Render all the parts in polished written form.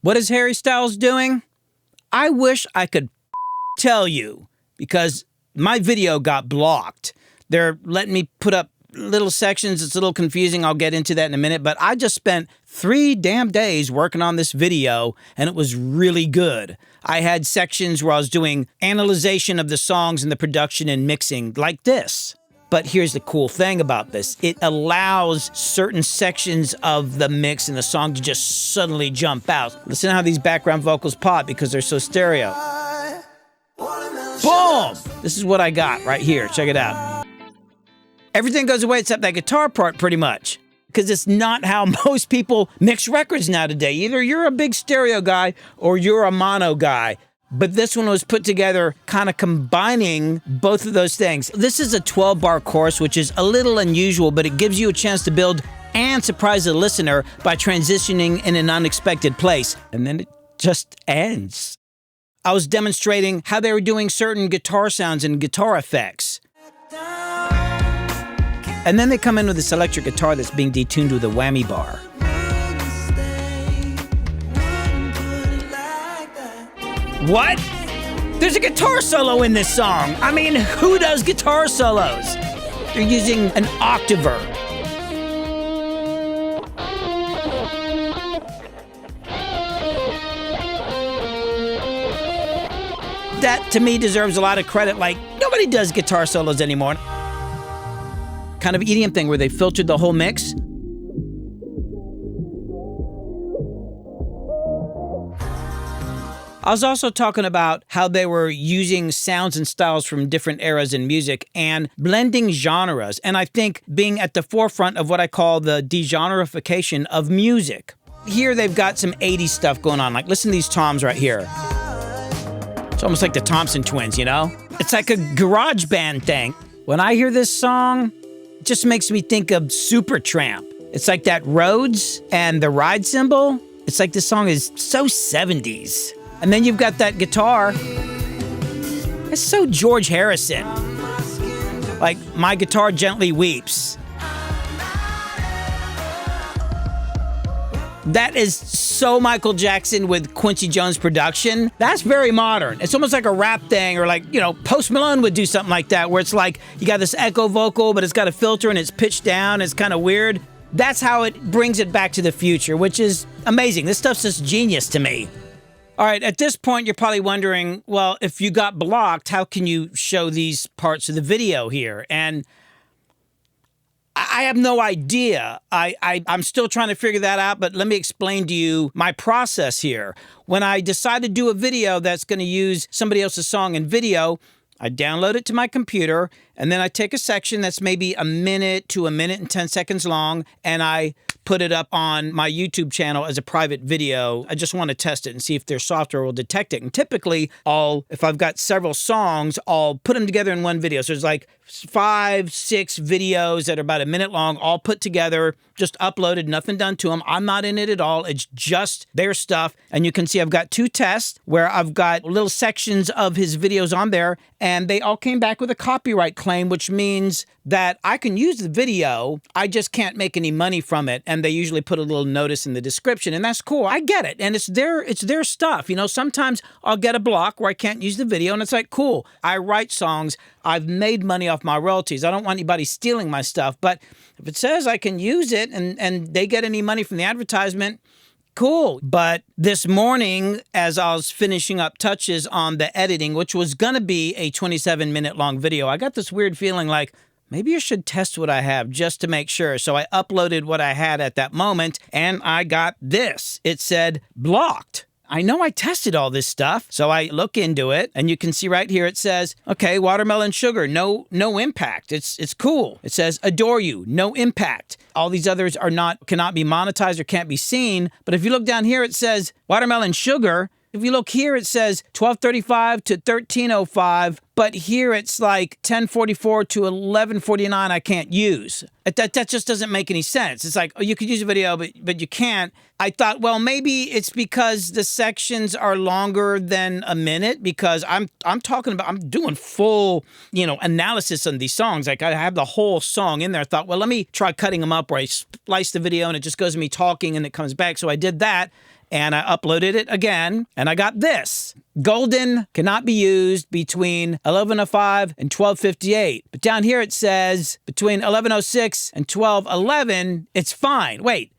What is Harry Styles doing? I wish I could tell you, because my video got blocked. They're letting me put up little sections. It's a little confusing. I'll get into that in a minute. But I just spent 3 damn days working on this video, and it was really good. I had sections where I was doing analyzation of the songs and the production and mixing like this. But here's the cool thing about this. It allows certain sections of the mix and the song to just suddenly jump out. Listen to how these background vocals pop because they're so stereo. Boom! This is what I got right here. Check it out. Everything goes away except that guitar part pretty much, because it's not how most people mix records now today. Either you're a big stereo guy or you're a mono guy. But this one was put together kind of combining both of those things. This is a 12-bar chorus, which is a little unusual, but it gives you a chance to build and surprise the listener by transitioning in an unexpected place. And then it just ends. I was demonstrating how they were doing certain guitar sounds and guitar effects. And then they come in with this electric guitar that's being detuned with a whammy bar. What? There's a guitar solo in this song. I mean, who does guitar solos? They're using an octaver. That, to me, deserves a lot of credit. Like, nobody does guitar solos anymore. Kind of EDM thing where they filtered the whole mix. I was also talking about how they were using sounds and styles from different eras in music and blending genres. And I think being at the forefront of what I call the degenerification of music. Here they've got some 80s stuff going on. Like, listen to these toms right here. It's almost like the Thompson Twins, you know? It's like a garage band thing. When I hear this song, it just makes me think of Supertramp. It's like that Rhodes and the ride cymbal. It's like this song is so 70s. And then you've got that guitar. It's so George Harrison. Like, my guitar gently weeps. That is so Michael Jackson with Quincy Jones production. That's very modern. It's almost like a rap thing, or like, you know, Post Malone would do something like that, where it's like you got this echo vocal, but it's got a filter and it's pitched down. It's kind of weird. That's how it brings it back to the future, which is amazing. This stuff's just genius to me. All right, at this point, you're probably wondering, well, if you got blocked, how can you show these parts of the video here? And I have no idea. I'm still trying to figure that out, but let me explain to you my process here. When I decide to do a video that's going to use somebody else's song and video, I download it to my computer, and then I take a section that's maybe a minute to a minute and 10 seconds long, and I put it up on my YouTube channel as a private video. I just want to test it and see if their software will detect it. And typically, if I've got several songs, I'll put them together in one video. So there's like 5, 6 videos that are about a minute long, all put together, just uploaded, nothing done to them. I'm not in it at all. It's just their stuff. And you can see I've got 2 tests where I've got little sections of his videos on there, and they all came back with a copyright claim, which means that I can use the video, I just can't make any money from it. And they usually put a little notice in the description, and that's cool. I get it. And it's their stuff. You know, sometimes I'll get a block where I can't use the video, and it's like, cool. I write songs. I've made money off my royalties. I don't want anybody stealing my stuff. But if it says I can use it and they get any money from the advertisement, cool. But this morning, as I was finishing up touches on the editing, which was going to be a 27-minute long video, I got this weird feeling like, maybe I should test what I have just to make sure. So I uploaded what I had at that moment, and I got this. It said, blocked. I know I tested all this stuff, so I look into it, and you can see right here it says, okay, Watermelon Sugar, no impact. It's cool. It says, adore you, no impact. All these others cannot be monetized or can't be seen. But if you look down here, it says Watermelon Sugar. If you look here, it says 1235 to 1305, but here it's like 1044 to 1149 I can't use. That just doesn't make any sense. It's like, oh, you could use a video, but you can't. I thought, well, maybe it's because the sections are longer than a minute, because I'm doing full, analysis on these songs. Like, I have the whole song in there. I thought, well, let me try cutting them up where I splice the video and it just goes to me talking and it comes back. So I did that. and I uploaded it again, and I got this. Golden cannot be used between 11:05 and 12:58. But down here it says between 11:06 and 12:11, it's fine. Wait,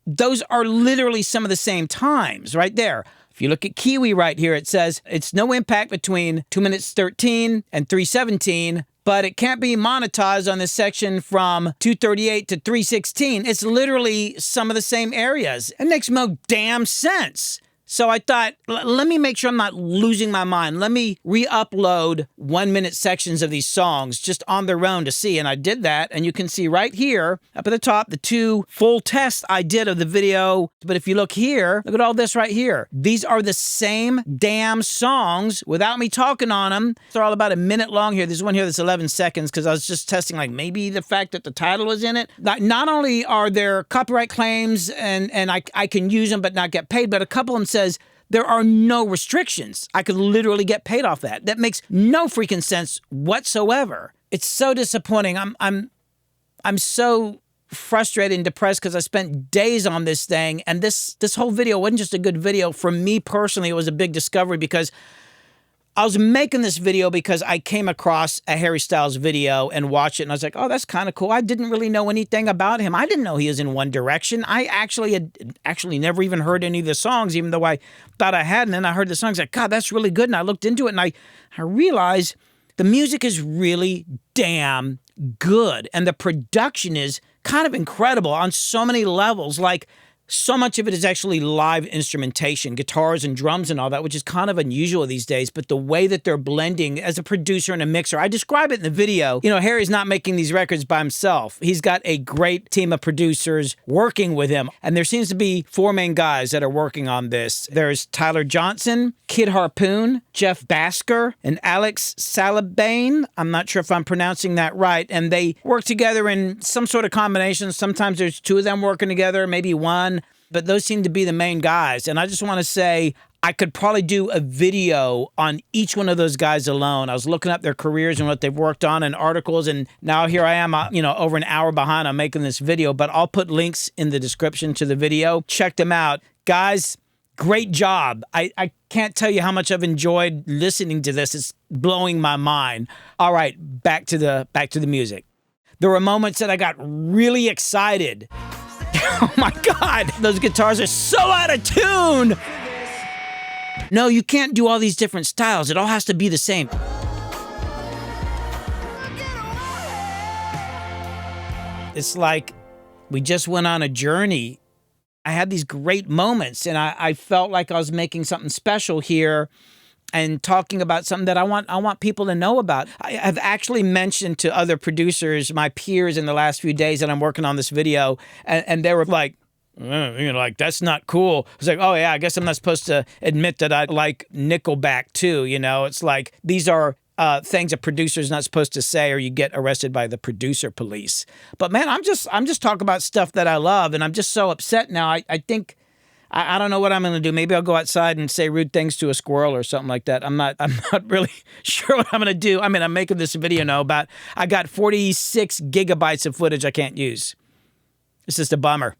those are literally some of the same times right there. If you look at Kiwi right here, it says it's no impact between 2 minutes 13 and 3:17, but it can't be monetized on this section from 2:38 to 3:16. It's literally some of the same areas. It makes no damn sense. So I thought, let me make sure I'm not losing my mind. Let me re-upload 1-minute sections of these songs just on their own to see. And I did that. And you can see right here up at the top, the 2 full tests I did of the video. But if you look here, look at all this right here. These are the same damn songs without me talking on them. They're all about a minute long here. There's one here that's 11 seconds because I was just testing like maybe the fact that the title was in it. Not only are there copyright claims and I can use them but not get paid, but a couple of them says there are no restrictions. I could literally get paid off that. That makes no freaking sense whatsoever. It's so disappointing. I'm so frustrated and depressed because I spent days on this thing, and this whole video wasn't just a good video. For me personally, it was a big discovery because I was making this video because I came across a Harry Styles video and watched it, and I was like, oh, that's kind of cool. I didn't really know anything about him. I didn't know he was in One Direction. I had never even heard any of the songs, even though I thought I had, and then I heard the songs, like, God, that's really good, and I looked into it, and I realized the music is really damn good, and the production is kind of incredible on so many levels. Like, so much of it is actually live instrumentation, guitars and drums and all that, which is kind of unusual these days. But the way that they're blending as a producer and a mixer, I describe it in the video. You know, Harry's not making these records by himself. He's got a great team of producers working with him. And there seems to be 4 main guys that are working on this. There's Tyler Johnson, Kid Harpoon, Jeff Basker, and Alex Salabane. I'm not sure if I'm pronouncing that right. And they work together in some sort of combination. Sometimes there's 2 of them working together, maybe 1. But those seem to be the main guys. And I just want to say I could probably do a video on each one of those guys alone. I was looking up their careers and what they've worked on and articles, and now here I am, over an hour behind on making this video. But I'll put links in the description to the video. Check them out. Guys, great job. I can't tell you how much I've enjoyed listening to this. It's blowing my mind. All right, back to the music. There were moments that I got really excited. Oh my God, those guitars are so out of tune. No, you can't do all these different styles. It all has to be the same. It's like we just went on a journey. I had these great moments, and I felt like I was making something special here and talking about something that I want people to know about. I have actually mentioned to other producers, my peers, in the last few days that I'm working on this video, and they were like, that's not cool. I was like, oh yeah, I guess I'm not supposed to admit that I like Nickelback too. It's like these are things a producer's not supposed to say, or you get arrested by the producer police. But man, I'm just talking about stuff that I love, and I'm just so upset now. I think. I don't know what I'm going to do. Maybe I'll go outside and say rude things to a squirrel or something like that. I'm not really sure what I'm going to do. I mean, I'm making this video now I got 46 gigabytes of footage I can't use. It's just a bummer.